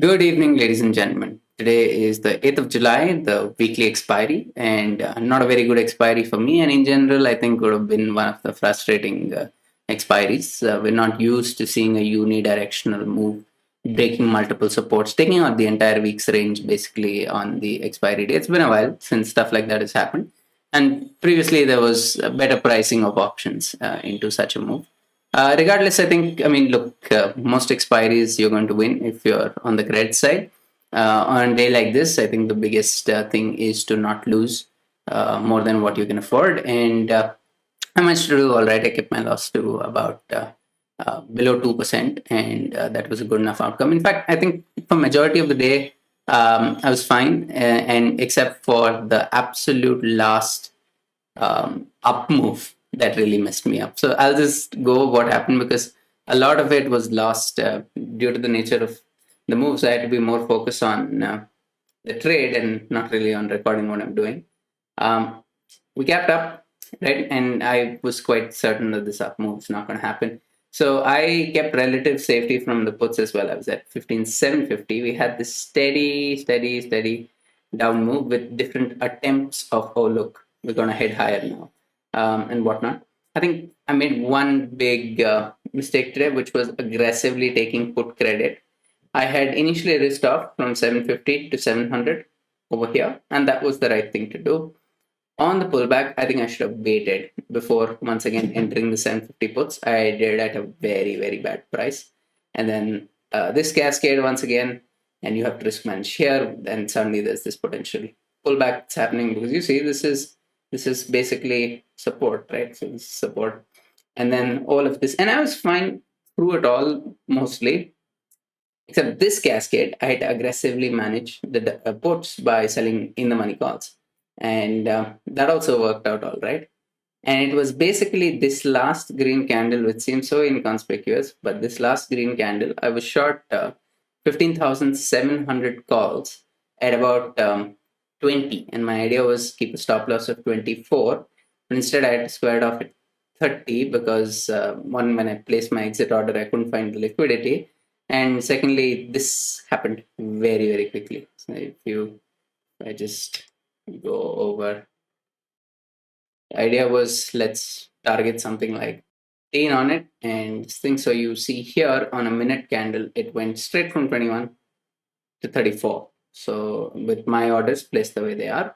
Good evening, ladies and gentlemen. Today is the 8th of July, the weekly expiry, and not a very good expiry for me. And in general, I think would have been one of the frustrating expiries. We're not used to seeing a unidirectional move, breaking multiple supports, taking out the entire week's range basically on the expiry day. It's been a while since stuff like that has happened. And previously, there was better pricing of options into such a move. Regardless, look, most expiries you're going to win if you're on the credit side. On a day like this, I think the biggest thing is to not lose more than what you can afford. And I managed to do all right. I kept my loss to about below 2%, and that was a good enough outcome. In fact, I think for majority of the day, I was fine, and except for the absolute last up move that really messed me up. So I'll just go what happened because a lot of it was lost due to the nature of the moves. I had to be more focused on the trade and not really on recording what I'm doing. We kept up, right? And I was quite certain that this up move is not going to happen. So I kept relative safety from the puts as well. I was at 15,750. We had this steady down move with different attempts of, oh, look, we're going to head higher now and whatnot. I think I made one big mistake today, which was aggressively taking put credit. I had initially risked off from 750 to 700 over here, and that was the right thing to do. On the pullback, I think I should have waited before once again entering the 750 puts. I did at a very bad price. And then this cascade once again, and you have to risk manage here, then suddenly there's this potential pullback that's happening because you see this is basically support, right? So this is support. And then all of this, and I was fine through it all mostly, except this cascade. I had to aggressively manage the puts by selling in the money calls, and that also worked out all right. And it was basically this last green candle, which seems so inconspicuous, but this last green candle, I was short 15,700 calls at about 20. And my idea was keep a stop loss of 24. But instead, I had to square it off at 30 because one, when I placed my exit order, I couldn't find the liquidity. And secondly, this happened very quickly. So I just go over. The idea was let's target something like 10 on it and thing. So you see here on a minute candle, it went straight from 21 to 34. So with my orders placed the way they are,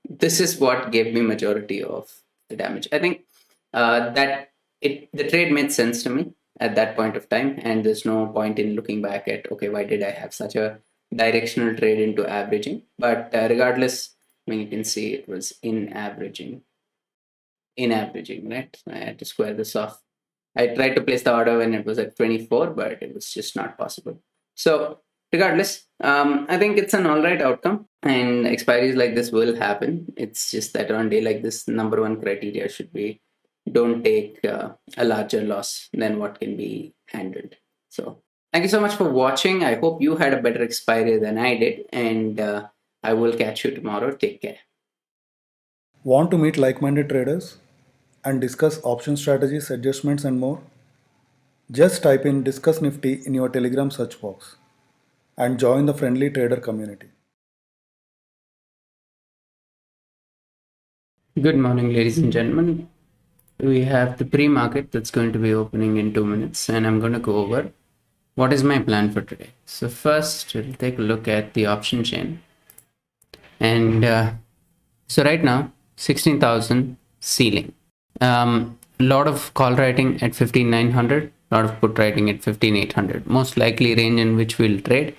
this is what gave me majority of the damage. I think the trade made sense to me at that point of time, and there's no point in looking back at, okay, why did I have such a directional trade into averaging? But regardless, I mean, you can see it was in averaging, right? So I had to square this off. I tried to place the order when it was at 24, but it was just not possible. So regardless, I think it's an all right outcome, and expiries like this will happen. It's just that on a day like this, number one criteria should be don't take a larger loss than what can be handled. So thank you so much for watching. I hope you had a better expiry than I did, and I will catch you tomorrow. Take care. Want to meet like minded traders and discuss option strategies, adjustments, and more? Just type in Discuss Nifty in your Telegram search box and join the friendly trader community. Good morning, ladies and gentlemen. We have the pre-market that's going to be opening in 2 minutes, and I'm going to go over what is my plan for today. So first, we'll take a look at the option chain. And so right now, 16,000 ceiling. Lot of call writing at 15,900, lot of put writing at 15,800. Most likely range in which we'll trade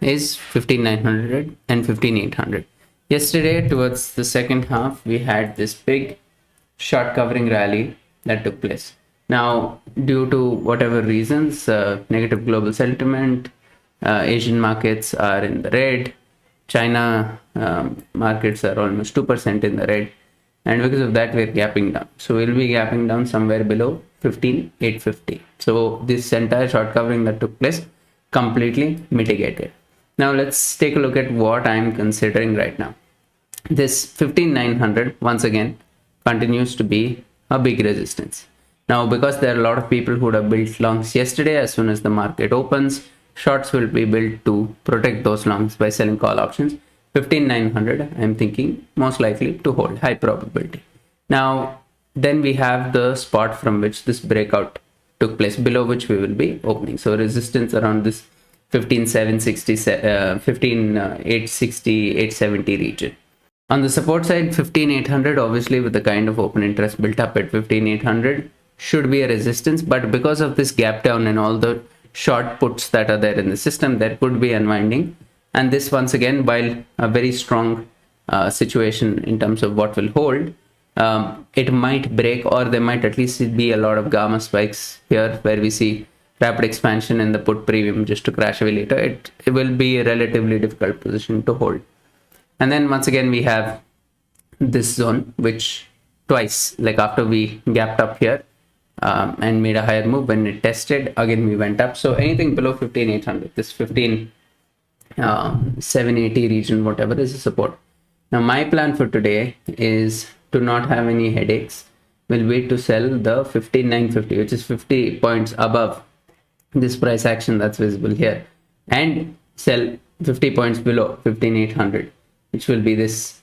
is 15,900 and 15,800. Yesterday, towards the second half, we had this big short covering rally that took place. Now, due to whatever reasons, negative global sentiment, Asian markets are in the red, China markets are almost 2% in the red, and because of that, we're gapping down. So we'll be gapping down somewhere below 15,850. So this entire short covering that took place completely mitigated. Now let's take a look at what I'm considering right now. This 15,900 once again continues to be a big resistance. Now, because there are a lot of people who would have built longs yesterday, as soon as the market opens, shorts will be built to protect those longs by selling call options. 15,900, I'm thinking most likely to hold, high probability. Now, then we have the spot from which this breakout took place, below which we will be opening. So resistance around this 15,760, 15,860, 870 region. On the support side, 15,800, obviously with the kind of open interest built up at 15,800, should be a resistance, but because of this gap down and all the short puts that are there in the system, there could be unwinding. And this, once again, while a very strong situation in terms of what will hold, it might break, or there might at least be a lot of gamma spikes here where we see rapid expansion in the put premium just to crash away later. It will be a relatively difficult position to hold. And then once again, we have this zone, which twice, like after we gapped up here and made a higher move, when it tested, again we went up. So anything below 15,800, this 15,780 region, whatever, is a support. Now my plan for today is to not have any headaches. We'll wait to sell the 15,950, which is 50 points above this price action that's visible here, and sell 50 points below 15,800, which will be this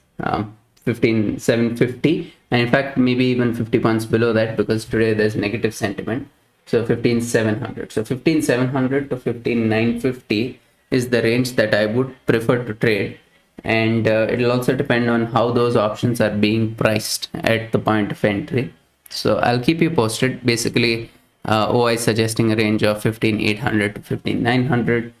15,750, and in fact maybe even 50 points below that, because today there's negative sentiment. So 15,700. So 15,700 to 15,950 is the range that I would prefer to trade, and it'll also depend on how those options are being priced at the point of entry. So I'll keep you posted. Basically, OI suggesting a range of 15,800 to 15,900.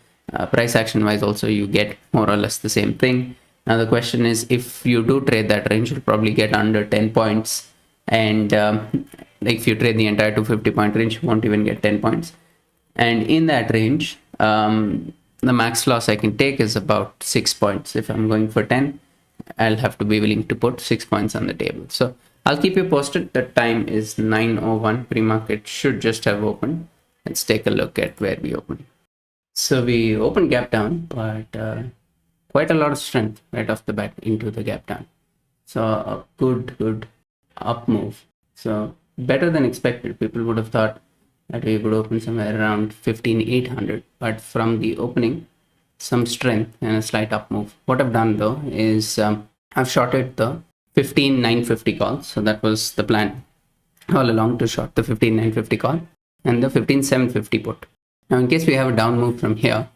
Price action wise also you get more or less the same thing. Now the question is, if you do trade that range, you'll probably get under 10 points, and like if you trade the entire 250 point range, you won't even get 10 points. And in that range, the max loss I can take is about 6 points. If I'm going for 10, I'll have to be willing to put 6 points on the table. So I'll keep you posted. The time is 9:01. Pre-market should just have opened. Let's take a look at where we opened. So we opened gap down, but quite a lot of strength right off the bat into the gap down. So a good up move. So better than expected. People would have thought that we would open somewhere around 15,800, but from the opening, some strength and a slight up move. What I've done though is I've shorted the 15,950 call. So that was the plan all along, to short the 15,950 call and the 15,750 put. Now in case we have a down move from here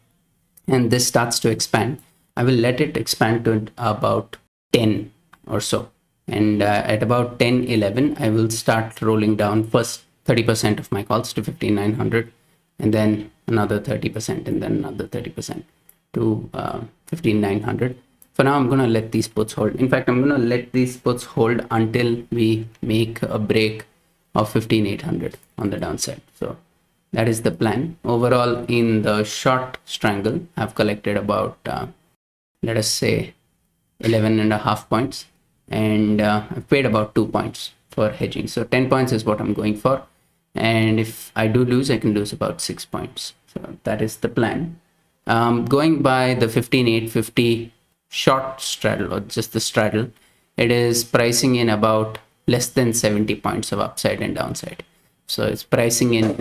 and this starts to expand, I will let it expand to about 10 or so, and at about 10, 11 I will start rolling down first 30% of my calls to 15,900, and then another 30%, and then another 30% to 15,900. For now, I'm going to let these puts hold. In fact, I'm going to let these puts hold until we make a break of 15,800 on the downside. So that is the plan. Overall, in the short strangle, I've collected about, let us say, 11.5 points, and I've paid about 2 points for hedging. So 10 points is what I'm going for. And if I do lose, I can lose about 6 points. So that is the plan. Going by the 15,850 short straddle, or just the straddle, it is pricing in about less than 70 points of upside and downside. So it's pricing in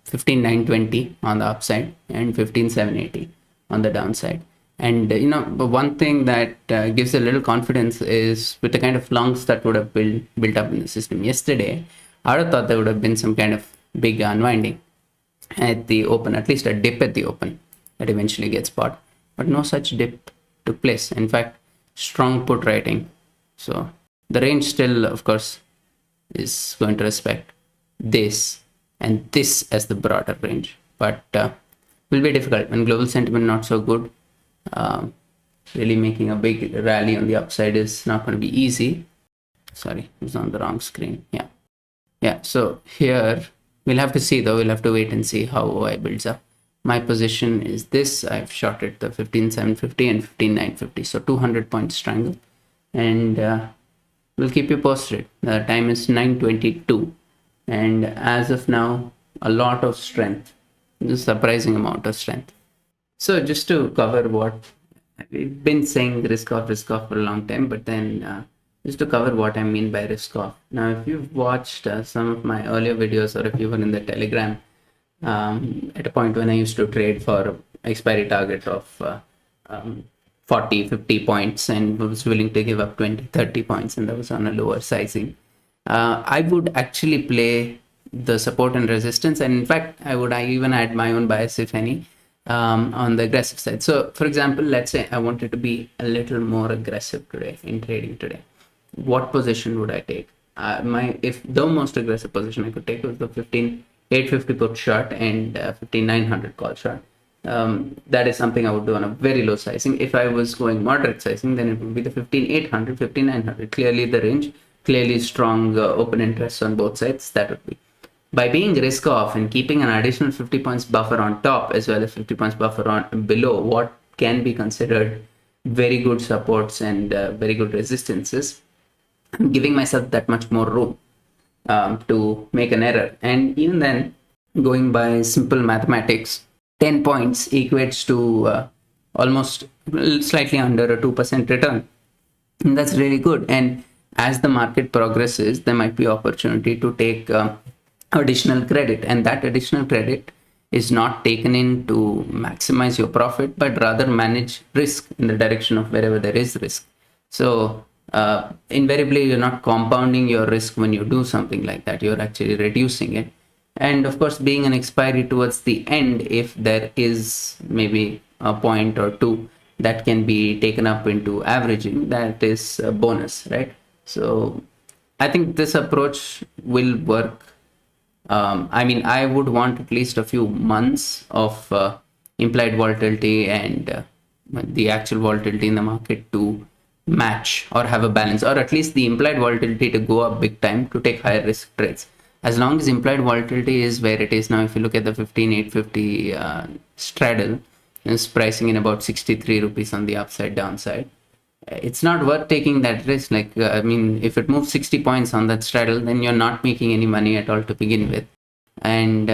15,920 on the upside and 15,780 on the downside. And one thing that gives a little confidence is with the kind of longs that would have built up in the system yesterday. I would have thought there would have been some kind of big unwinding at the open, at least a dip at the open that eventually gets bought, but no such dip took place. In fact, strong put writing. So the range still, of course, is going to respect this and this as the broader range, but will be difficult when global sentiment not so good. Really making a big rally on the upside is not going to be easy. Sorry, it was on the wrong screen. Yeah, so here we'll have to see though. We'll have to wait and see how OI builds up. My position is this. I've shorted the 15,750 and 15,950. So 200 point strangle, and we'll keep you posted. The time is 9:22, and as of now, a lot of strength, a surprising amount of strength. So just to cover what we've been saying, risk off for a long time, but then just to cover what I mean by risk off. Now, if you've watched some of my earlier videos, or if you were in the Telegram, at a point when I used to trade for expiry target of 40, 50 points and was willing to give up 20, 30 points, and that was on a lower sizing. I would actually play the support and resistance, and in fact, I even add my own bias, if any, on the aggressive side. So, for example, let's say I wanted to be a little more aggressive today in trading today. What position would I take? If the most aggressive position I could take was the 15,850 put short and 15,900 call short. That is something I would do on a very low sizing. If I was going moderate sizing, then it would be the 15,800, 15,900. Clearly the range, clearly strong open interest on both sides. That would be. By being risk off and keeping an additional 50 points buffer on top as well as 50 points buffer on below what can be considered very good supports and very good resistances, I'm giving myself that much more room to make an error. And even then, going by simple mathematics, 10 points equates to almost slightly under a 2% return. And that's really good. And as the market progresses, there might be opportunity to take additional credit, and that additional credit is not taken in to maximize your profit, but rather manage risk in the direction of wherever there is risk. So invariably, you're not compounding your risk when you do something like that. You're actually reducing it. And of course, being an expiry towards the end, if there is maybe a point or two that can be taken up into averaging, that is a bonus, right? So I think this approach will work. I mean, I would want at least a few months of implied volatility and the actual volatility in the market to match or have a balance, or at least the implied volatility to go up big time to take higher risk trades. As long as implied volatility is where it is now, if you look at the 15,850 straddle, is pricing in about 63 rupees on the upside downside. It's not worth taking that risk. Like, I mean, if it moves 60 points on that straddle, then you're not making any money at all to begin with. And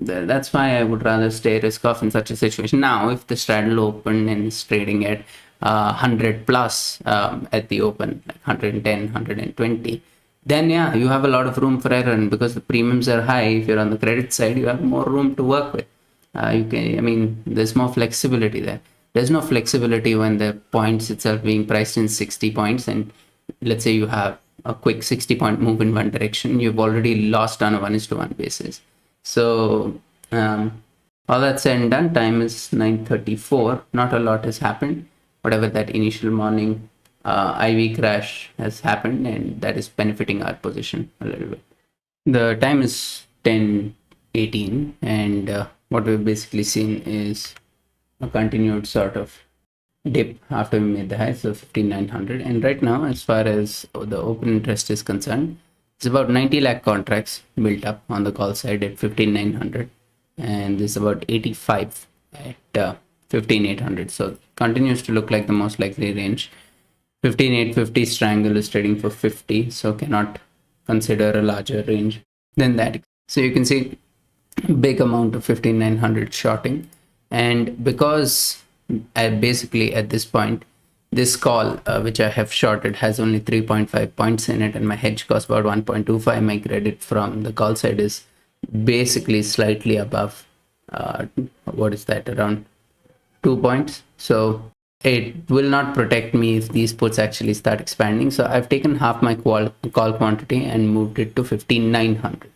that's why I would rather stay risk off in such a situation. Now, if the straddle open and is trading at 100 plus at the open, like 110, 120, then yeah, you have a lot of room for error. And because the premiums are high, if you're on the credit side, you have more room to work with. There's more flexibility there. There's no flexibility when the points itself being priced in 60 points, and let's say you have a quick 60-point move in one direction, you've already lost on a 1:1 basis. So all that said and done, time is 9:34. Not a lot has happened. Whatever that initial morning IV crash has happened, and that is benefiting our position a little bit. The time is 10:18, and what we've basically seen is a continued sort of dip after we made the high, so 15,900. And right now, as far as the open interest is concerned, it's about 90 lakh contracts built up on the call side at 15,900, and there's about 85 at 15,800. So continues to look like the most likely range. 15,850 strangle is trading for 50, so cannot consider a larger range than that. So you can see big amount of 15,900 shorting. And because basically at this point, this call, which I have shorted, has only 3.5 points in it, and my hedge cost about 1.25, my credit from the call side is basically slightly above, what is that, around 2 points. So it will not protect me if these puts actually start expanding. So I've taken half my call quantity and moved it to 15,900.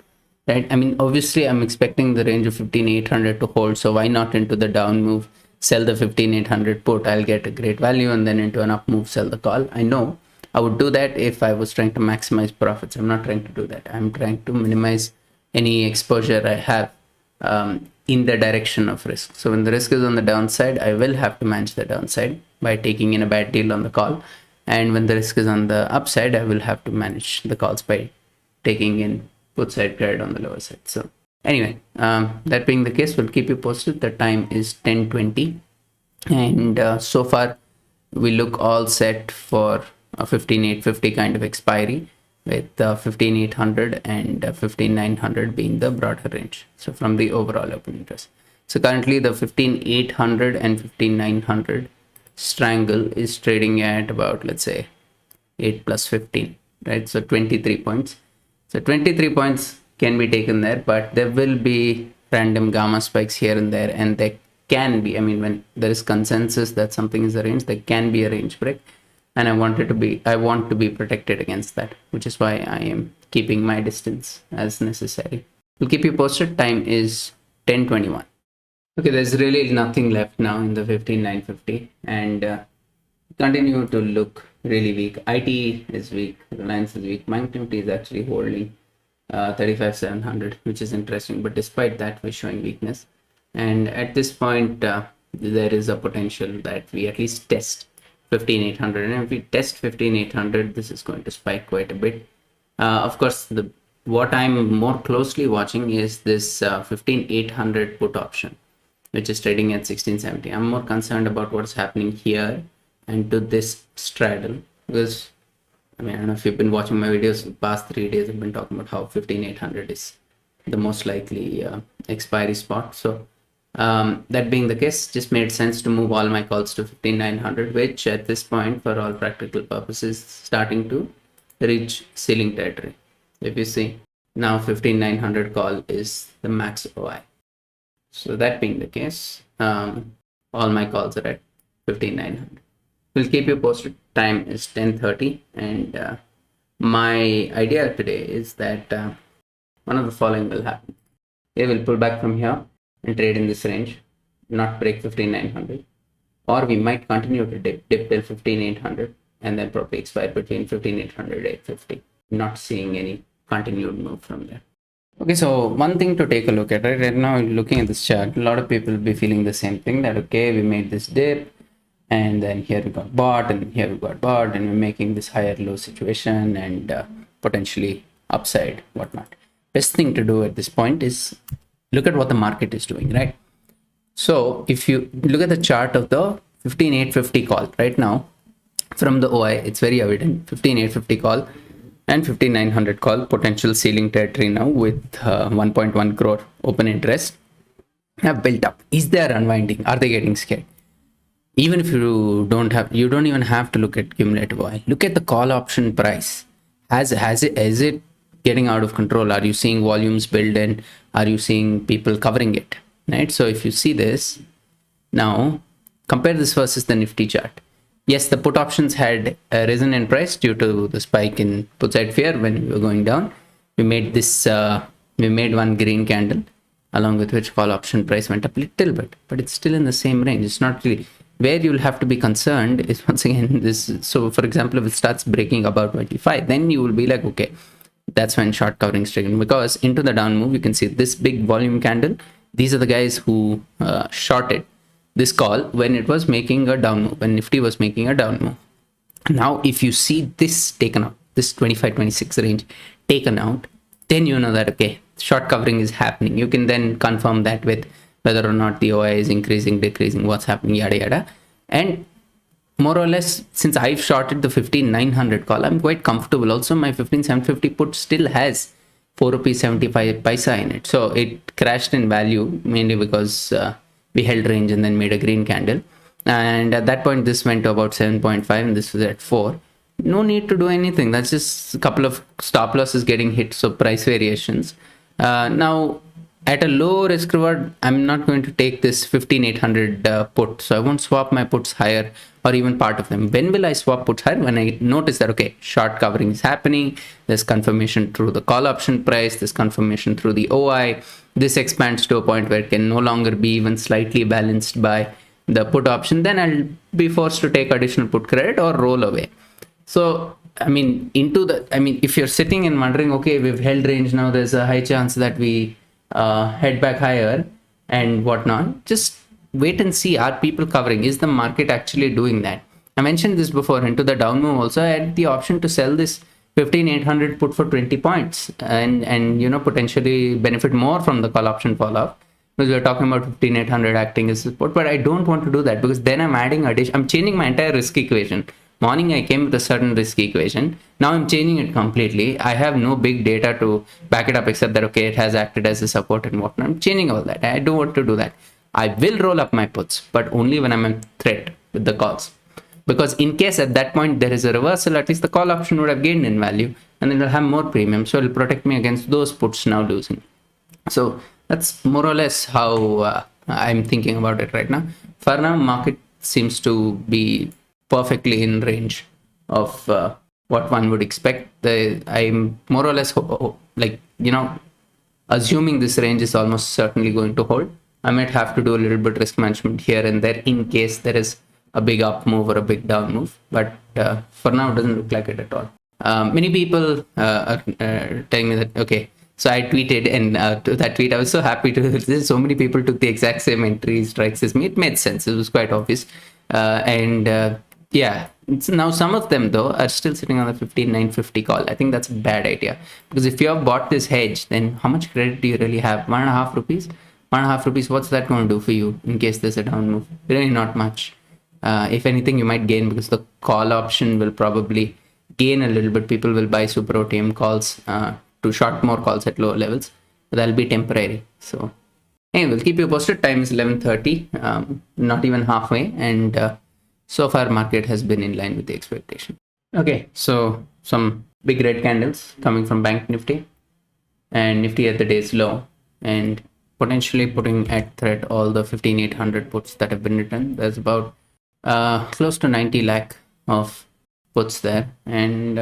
Right? I mean, obviously, I'm expecting the range of 15,800 to hold. So why not into the down move, sell the 15,800 put? I'll get a great value, and then into an up move, sell the call. I know I would do that if I was trying to maximize profits. I'm not trying to do that. I'm trying to minimize any exposure I have in the direction of risk. So when the risk is on the downside, I will have to manage the downside by taking in a bad deal on the call. And when the risk is on the upside, I will have to manage the calls by taking in put side credit on the lower side. So anyway, that being the case, we'll keep you posted. The time is 10:20, and so far we look all set for a 15,850 kind of expiry, with 15,800 and 15,900 being the broader range. So from the overall open interest. So currently the 15,800 and 15,900 strangle is trading at about, let's say, 8 plus 15, right? So 23 points. So 23 points can be taken there, but there will be random gamma spikes here and there, and can be, I mean, when there is consensus that something is a range, there can be a range break. And I want to be protected against that, which is why I am keeping my distance as necessary. We'll keep you posted. Time is 10:21. Okay, there's really nothing left now in the 15,950, and continue to look really weak. IT is weak, Reliance is weak, Bank Nifty is actually holding 35,700, which is interesting. But despite that, we're showing weakness. And at this point, there is a potential that we at least test 15,800. And if we test 15,800, this is going to spike quite a bit. Of course, what I'm more closely watching is this 15,800 put option, which is trading at 1670. I'm more concerned about what's happening here and to this straddle, because I mean, I don't know if you've been watching my videos the past 3 days. I've been talking about how 15,800 is the most likely expiry spot. So that being the case, just made sense to move all my calls to 15,900, which at this point, for all practical purposes, starting to reach ceiling territory. If you see, now 15,900 call is the max OI. So that being the case, all my calls are at 15,900. We'll keep you posted. Time is 10:30, and my idea today is that one of the following will happen. It will pull back from here and trade in this range, not break 15,900, or we might continue to dip till 15,800 and then probably expire between 15,800 and 850. Not seeing any continued move from there. Okay, so one thing to take a look at, right now, looking at this chart, a lot of people will be feeling the same thing, that okay, we made this dip, and then here we got bought, and here we got bought, and we're making this higher low situation, and potentially upside, whatnot. Best thing to do at this point is look at what the market is doing, right? So if you look at the chart of the 15,850 call right now, from the OI, it's very evident. 15,850 call and 15,900 call, potential ceiling territory now with 1.1 crore open interest have built up. Is there unwinding? Are they getting scared? Even if you don't even have to look at cumulative OI. Look at the call option price. Is it getting out of control? Are you seeing volumes build, and are you seeing people covering it? Right. So if you see this now, compare this versus the Nifty chart. Yes, the put options had risen in price due to the spike in put side fear when we were going down. We made this. We made one green candle, along with which call option price went up a little bit, but it's still in the same range. It's not really. Where you'll have to be concerned is once again this. So, for example, if it starts breaking about 25, then you will be like, okay, that's when short covering is triggered, because into the down move, you can see this big volume candle. These are the guys who shorted this call when it was making a down move, when Nifty was making a down move. Now, if you see this taken out, this 25, 26 range taken out, then you know that, okay, short covering is happening. You can then confirm that with whether or not the OI is increasing, decreasing, what's happening, yada, yada. And more or less, since I've shorted the 15,900 call, I'm quite comfortable. Also, my 15,750 put still has 4 rupees 75 paisa in it. So it crashed in value mainly because we held range and then made a green candle. And at that point, this went to about 7.5 and this was at 4. No need to do anything. That's just a couple of stop losses getting hit. So price variations. Now, at a low risk reward, I'm not going to take this 15,800 put. So I won't swap my puts higher or even part of them. When will I swap puts higher? When I notice that, okay, short covering is happening. There's confirmation through the call option price. There's confirmation through the OI. This expands to a point where it can no longer be even slightly balanced by the put option. Then I'll be forced to take additional put credit or roll away. So, I mean, if you're sitting and wondering, okay, we've held range now, there's a high chance that we head back higher and whatnot, just wait and see. Are people covering? Is the market actually doing that? I mentioned this before. Into the down move also, I had the option to sell this 15,800 put for 20 points and potentially benefit more from the call option fall off, because we're talking about 15,800 acting as support. But I don't want to do that, because then I'm changing my entire risk equation. Morning I came with a certain risk equation. Now I'm changing it completely. I have no big data to back it up except that, okay, it has acted as a support and whatnot. I'm changing all that. I don't want to do that. I will roll up my puts, but only when I'm in threat with the calls. Because in case at that point there is a reversal, at least the call option would have gained in value and then it'll have more premium. So it'll protect me against those puts now losing. So that's more or less how I'm thinking about it right now. For now, market seems to be perfectly in range of what one would expect. I'm more or less like, assuming this range is almost certainly going to hold. I might have to do a little bit risk management here and there in case there is a big up move or a big down move. But for now, it doesn't look like it at all. Many people are telling me that, okay, so I tweeted, and to that tweet, I was so happy to. So many people took the exact same entry strikes as me. It made sense. It was quite obvious. And yeah, now some of them, though, are still sitting on the 15,950 call. I think that's a bad idea, because if you have bought this hedge, then how much credit do you really have? 1.5 rupees? 1.5 rupees, what's that going to do for you in case there's a down move? Really not much. If anything, you might gain, because the call option will probably gain a little bit. People will buy super OTM calls to short more calls at lower levels. But that'll be temporary. So anyway, we'll keep you posted. Time is 11:30, not even halfway, and so far market has been in line with the expectation. Okay, so some big red candles coming from Bank Nifty, and Nifty at the day's low, and potentially putting at threat all the 15,800 puts that have been written. There's about close to 90 lakh of puts there, and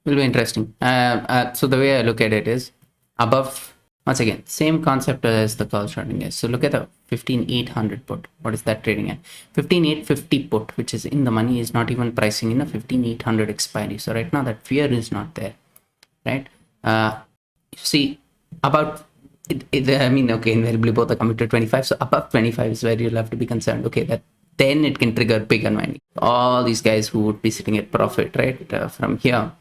will be interesting. So the way I look at it is above, once again, same concept as the call starting is. So look at the 15,800 put. What is that trading at? 15,850 put, which is in the money, is not even pricing in a 15,800 expiry. So right now that fear is not there, right? See, about I mean, okay, invariably both are coming to 25. So above 25 is where you'll have to be concerned. Okay, that then it can trigger big unwinding. All these guys who would be sitting at profit, right, from here,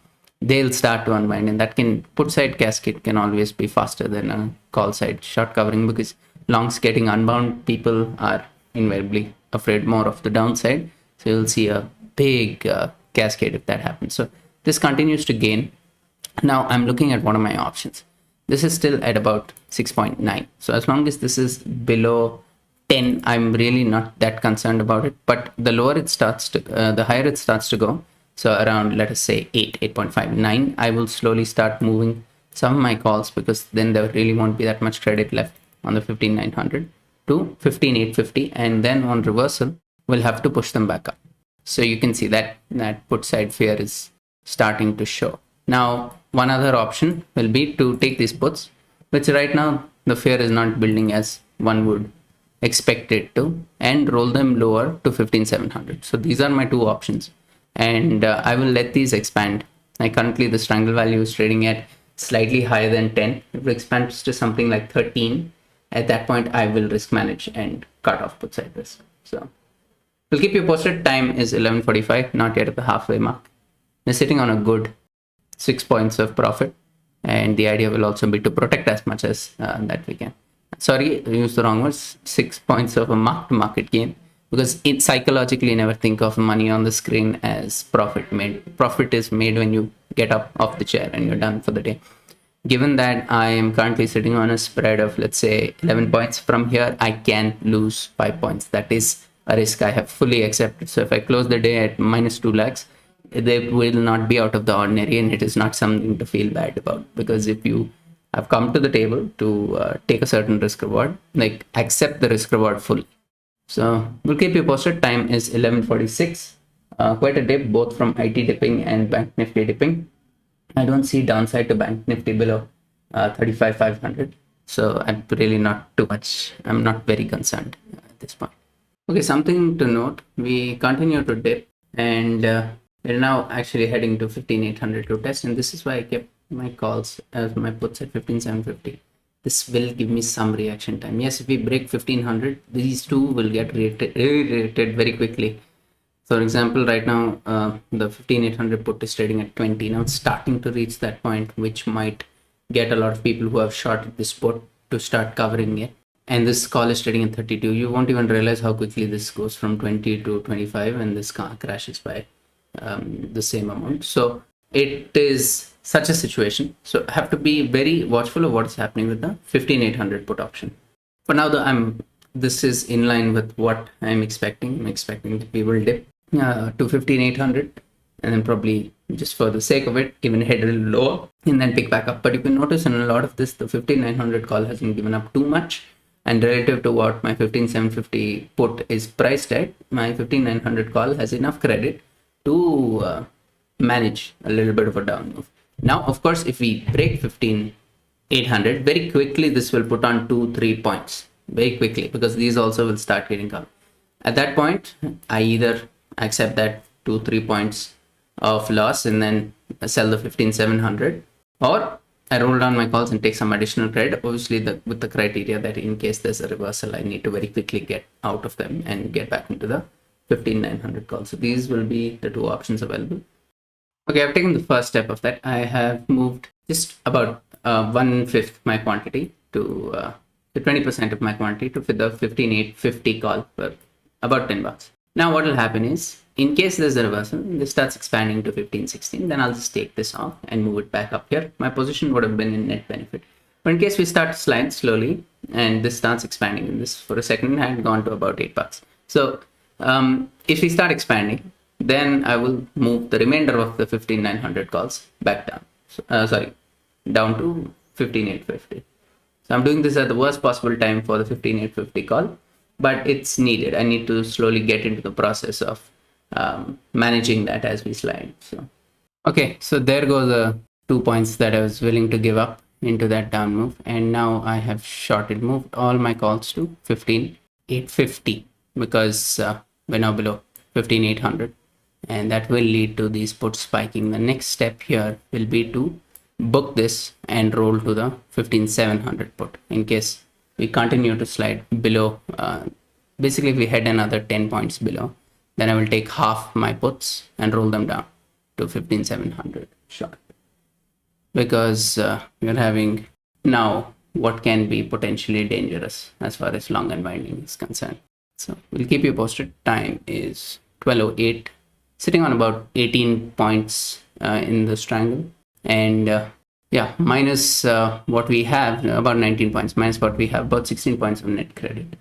they'll start to unwind, and that can put side cascade can always be faster than a call side short covering, because longs getting unbound, people are invariably afraid more of the downside. So you'll see a big cascade if that happens. So this continues to gain. Now I'm looking at one of my options. This is still at about 6.9. So as long as this is below 10, I'm really not that concerned about it. But the lower it starts to, the higher it starts to go. So around, let us say 8, 8.5, 9, I will slowly start moving some of my calls, because then there really won't be that much credit left on the 15,900 to 15,850. And then on reversal, we'll have to push them back up. So you can see that put side fear is starting to show. Now, one other option will be to take these puts, which right now the fear is not building as one would expect it to, and roll them lower to 15,700. So these are my two options, and I will let these expand. Currently the strangle value is trading at slightly higher than 10. If it expands to something like 13, at that point I will risk manage and cut off put side risk. So we'll keep you posted. Time is 11:45, not yet at the halfway mark. We're sitting on a good 6 points of profit, and the idea will also be to protect as much as that we can. Sorry, I used the wrong words. 6 points of a mark-to-market gain, because it psychologically never think of money on the screen as profit made. Profit is made when you get up off the chair and you're done for the day. Given that I am currently sitting on a spread of, let's say, 11 points, from here I can lose 5 points. That is a risk I have fully accepted. So if I close the day at minus 2 lakhs, they will not be out of the ordinary, and it is not something to feel bad about, because if you have come to the table to take a certain risk reward, like, accept the risk reward fully. So we'll keep you posted. Time is 11:46. Quite a dip both from IT dipping and Bank Nifty dipping. I don't see downside to Bank Nifty below 35,500. So I'm really not too much. I'm not very concerned at this point. Okay, something to note. We continue to dip, and we're now actually heading to 15,800 to test, and this is why I kept my calls as my puts at 15,750. This will give me some reaction time. Yes, if we break 1500, these two will get rated very quickly. For example, right now the 15,800 put is trading at 20. Now it's starting to reach that point, which might get a lot of people who have shorted this put to start covering it. And this call is trading at 32. You won't even realize how quickly this goes from 20 to 25, and this crashes by the same amount. So it is such a situation. So I have to be very watchful of what is happening with the 15,800 put option. For now, this is in line with what I'm expecting. I'm expecting that we will dip to 15,800, and then probably, just for the sake of it, even head a little lower and then pick back up. But you can notice in a lot of this, the 15,900 call hasn't given up too much. and relative to what my 15750 put is priced at, my 15900 call has enough credit to manage a little bit of a down move. Now, of course, if we break 15800 very quickly, this will put on 2-3 points very quickly, because these also will start getting up. At that point, I either accept that 2-3 points of loss and then sell the 15700, or I roll down my calls and take some additional credit, obviously with the criteria that in case there's a reversal, I need to very quickly get out of them and get back into the 15900 calls. So these will be the two options available. Okay, I've taken the first step of that. I have moved just about 1/5 my quantity to 20% of my quantity to fit the 15850 call for about $10. Now what will happen is, in case there's a reversal, this starts expanding to 15-16, then I'll just take this off and move it back up here. My position would have been in net benefit. But in case we start to slide slowly and this starts expanding, and this for a second had gone to about $8. So if we start expanding, then I will move the remainder of the 15900 calls back down. Down to 15850. So I'm doing this at the worst possible time for the 15850 call, but it's needed. I need to slowly get into the process of managing that as we slide. So okay, so there go the 2 points that I was willing to give up into that down move, and now I have moved all my calls to 15850 because we're now below 15800, and that will lead to these puts spiking. The next step here will be to book this and roll to the 15700 put in case we continue to slide below. Basically, if we head another 10 points below, then I will take half my puts and roll them down to 15700 short, because we are having now what can be potentially dangerous as far as long unwinding is concerned. So we'll keep you posted. Time is 12:08, sitting on about 18 points in this triangle, and yeah, minus what we have, about 19 points, minus what we have, about 16 points of net credit.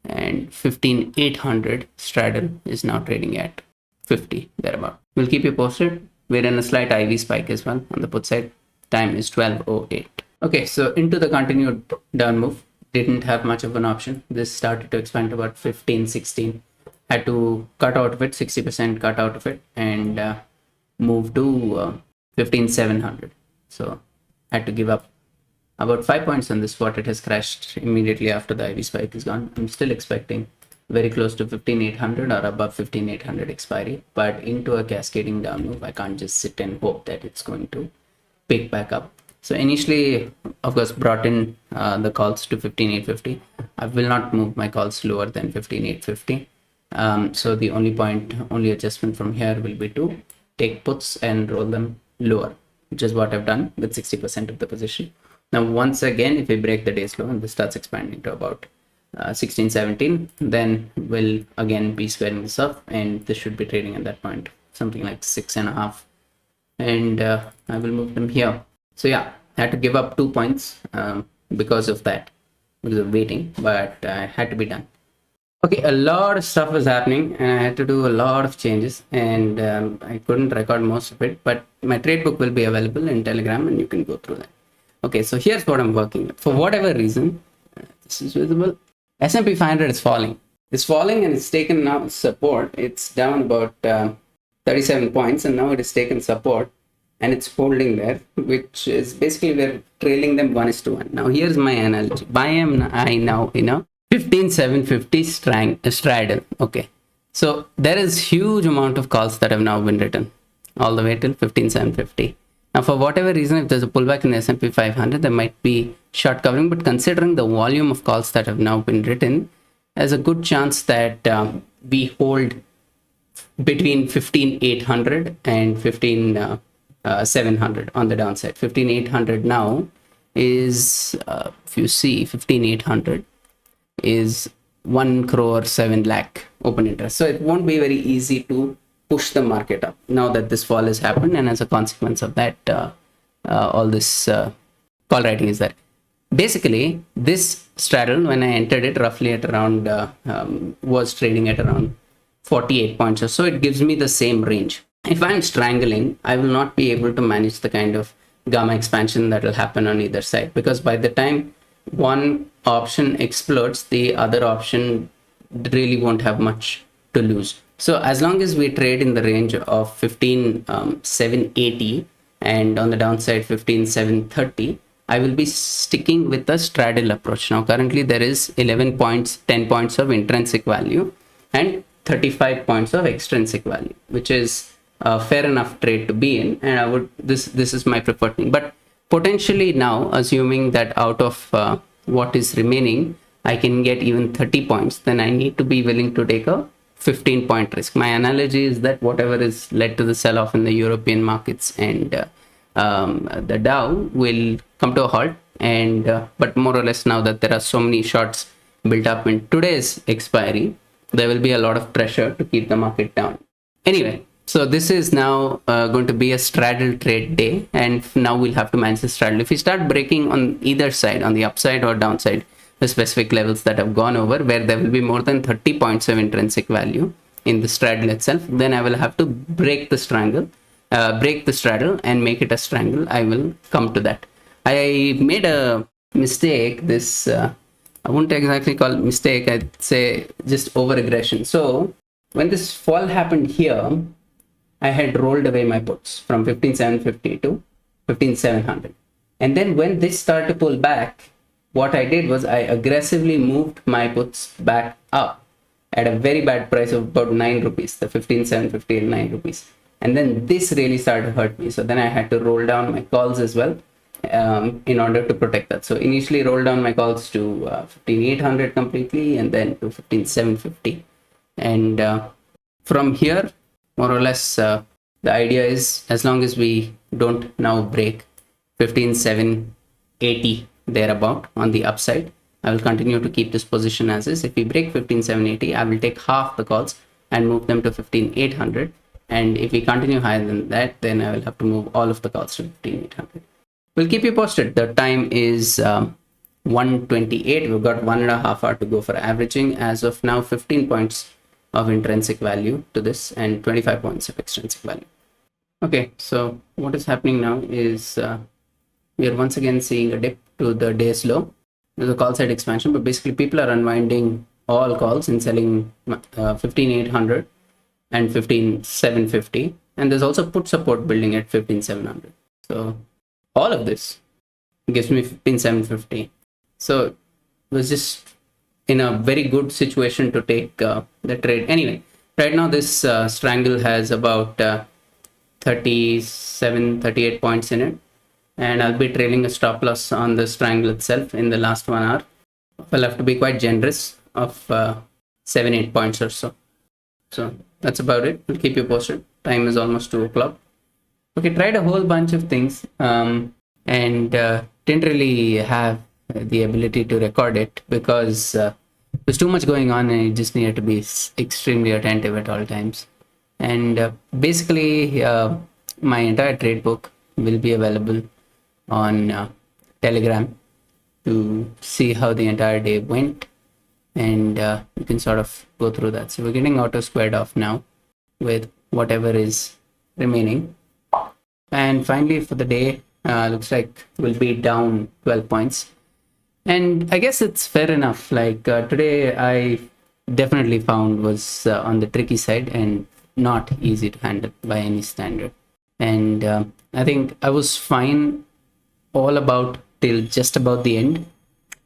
And 15800 straddle is now trading at 50 thereabout. We'll keep you posted. We're in a slight IV spike as well on the put side. Time is 12:08. Okay, so into the continued down move. Didn't have much of an option. This started to expand to about 15-16. Had to cut out of it, 60% cut out of it, and move to 15700. So had to give up about 5 points on this spot. It has crashed immediately after the IV spike is gone. I'm still expecting very close to 15800 or above 15800 expiry, but into a cascading down move, I can't just sit and hope that it's going to pick back up. So initially, of course, brought in the calls to 15850. I will not move my calls lower than 15850. So the only adjustment from here will be to take puts and roll them lower, which is what I've done with 60% of the position. Now, once again, if we break the day's low and this starts expanding to about 16-17, then we'll again be squaring this up, and this should be trading at that point something like 6.5, and I will move them here. So yeah, I had to give up 2 points because of that, because of waiting, but I had to be done. Okay, a lot of stuff was happening and I had to do a lot of changes, and I couldn't record most of it, but my trade book will be available in Telegram and you can go through that. Okay, so here's what I'm working with. For whatever reason, this is visible, S&P 500 is falling. It's falling and it's taken now support. It's down about 37 points, and now it has taken support and it's holding there, which is basically we're trailing them 1:1. Now here's my analogy. Why am I now in a 15750 straddle? Okay, so there is huge amount of calls that have now been written all the way till 15750. Now, for whatever reason, if there's a pullback in the S&P 500, there might be short covering, but considering the volume of calls that have now been written, there's a good chance that we hold between 15800 and 15700 on the downside. 15800 now is, if you see, 15800 is 1 crore 7 lakh open interest. So it won't be very easy to push the market up now that this fall has happened, and as a consequence of that, all this call writing is there. Basically, this straddle, when I entered it roughly at around, was trading at around 48 points or so. It gives me the same range. If I'm strangling, I will not be able to manage the kind of gamma expansion that will happen on either side, because by the time one option explodes, the other option really won't have much to lose. So as long as we trade in the range of 15,780 and on the downside 15,730, I will be sticking with the straddle approach. Now currently there is 11 points, 10 points of intrinsic value and 35 points of extrinsic value, which is a fair enough trade to be in, and I would this is my preferred thing. But potentially now, assuming that out of what is remaining I can get even 30 points, then I need to be willing to take a 15-point risk. My analogy is that whatever is led to the sell-off in the European markets and the Dow will come to a halt, and but more or less now that there are so many shorts built up in today's expiry, there will be a lot of pressure to keep the market down. Anyway, so this is now going to be a straddle trade day, and now we'll have to manage the straddle. If we start breaking on either side, on the upside or downside, the specific levels that I've gone over, where there will be more than 30 points of intrinsic value in the straddle itself, then I will have to break the straddle and make it a strangle. I will come to that. I made a mistake. This I wouldn't exactly call it mistake. I'd say just over aggression. So when this fall happened here, I had rolled away my puts from 15,750 to 15,700. And then when this started to pull back, what I did was I aggressively moved my puts back up at a very bad price of about 9 rupees, the 15,750 and 9 rupees. And then this really started to hurt me. So then I had to roll down my calls as well in order to protect that. So initially roll down my calls to 15,800 completely and then to 15,750. And from here, more or less, the idea is as long as we don't now break 15,780 thereabout on the upside, I will continue to keep this position as is. If we break 15,780, I will take half the calls and move them to 15,800. And if we continue higher than that, then I will have to move all of the calls to 15,800. We'll keep you posted. The time is 1:28. We've got 1.5 hours to go for averaging. As of now, 15 points of intrinsic value to this and 25 points of extrinsic value. Okay, so what is happening now is we are once again seeing a dip to the day's low. There's a call side expansion, but basically people are unwinding all calls and selling 15,800 and 15,750, and there's also put support building at 15,700. So all of this gives me 15,750. So it was just in a very good situation to take the trade. Anyway, right now this strangle has about 38 points in it, and I'll be trailing a stop loss on the strangle itself in the last 1 hour. I'll have to be quite generous of 7-8 points or so. So that's about it. We'll keep you posted. Time is almost 2 o'clock. Okay, tried a whole bunch of things and didn't really have the ability to record it because there's too much going on and you just needed to be extremely attentive at all times. And basically, my entire trade book will be available on Telegram to see how the entire day went, and you can sort of go through that. So we're getting auto squared off now with whatever is remaining. And finally for the day, looks like we'll be down 12 points. And I guess it's fair enough. Like today I definitely found was on the tricky side and not easy to handle by any standard. And I think I was fine all about till just about the end,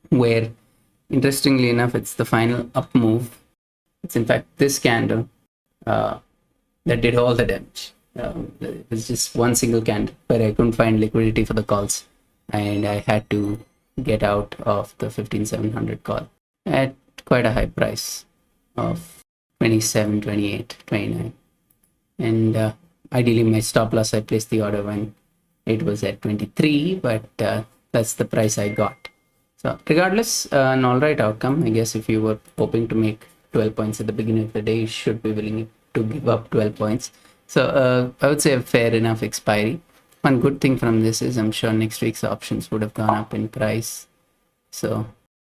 where interestingly enough it's the final up move. It's in fact this candle that did all the damage. It was just one single candle where I couldn't find liquidity for the calls, and I had to get out of the 15,700 call at quite a high price of 27, 28, 29. And ideally my stop loss, I placed the order when it was at 23, but that's the price I got. So regardless, an all right outcome. I guess if you were hoping to make 12 points at the beginning of the day, you should be willing to give up 12 points. So I would say a fair enough expiry. One good thing from this is I'm sure next week's options would have gone up in price. So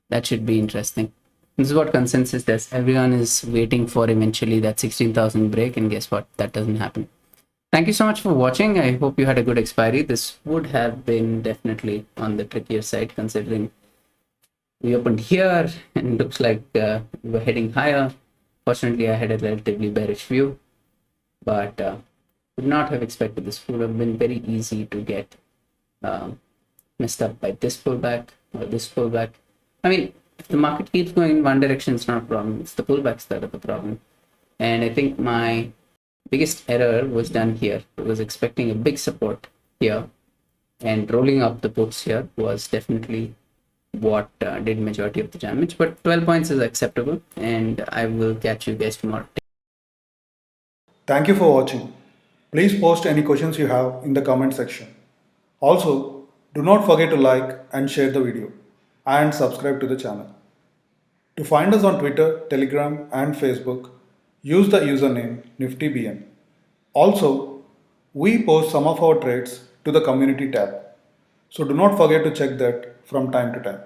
that should be interesting. This is what consensus does. Everyone is waiting for eventually that 16,000 break, and guess what? That doesn't happen. Thank you so much for watching. I hope you had a good expiry. This would have been definitely on the trickier side considering We opened here and looks like we were heading higher. Fortunately, I had a relatively bearish view, but would not have expected this. Would have been very easy to get um, messed up by this pullback or this pullback. I mean, if the market keeps going in one direction, it's not a problem. It's the pullbacks that are the problem. And I think my biggest error was done here. I was expecting a big support here, and rolling up the puts here was definitely what did majority of the damage. But 12 points is acceptable, and I will catch you guys tomorrow. Thank you for watching. Please post any questions you have in the comment section. Also, do not forget to like and share the video and subscribe to the channel. To find us on Twitter, Telegram, and Facebook, use the username NiftyBN. Also, we post some of our trades to the community tab, so do not forget to check that from time to time.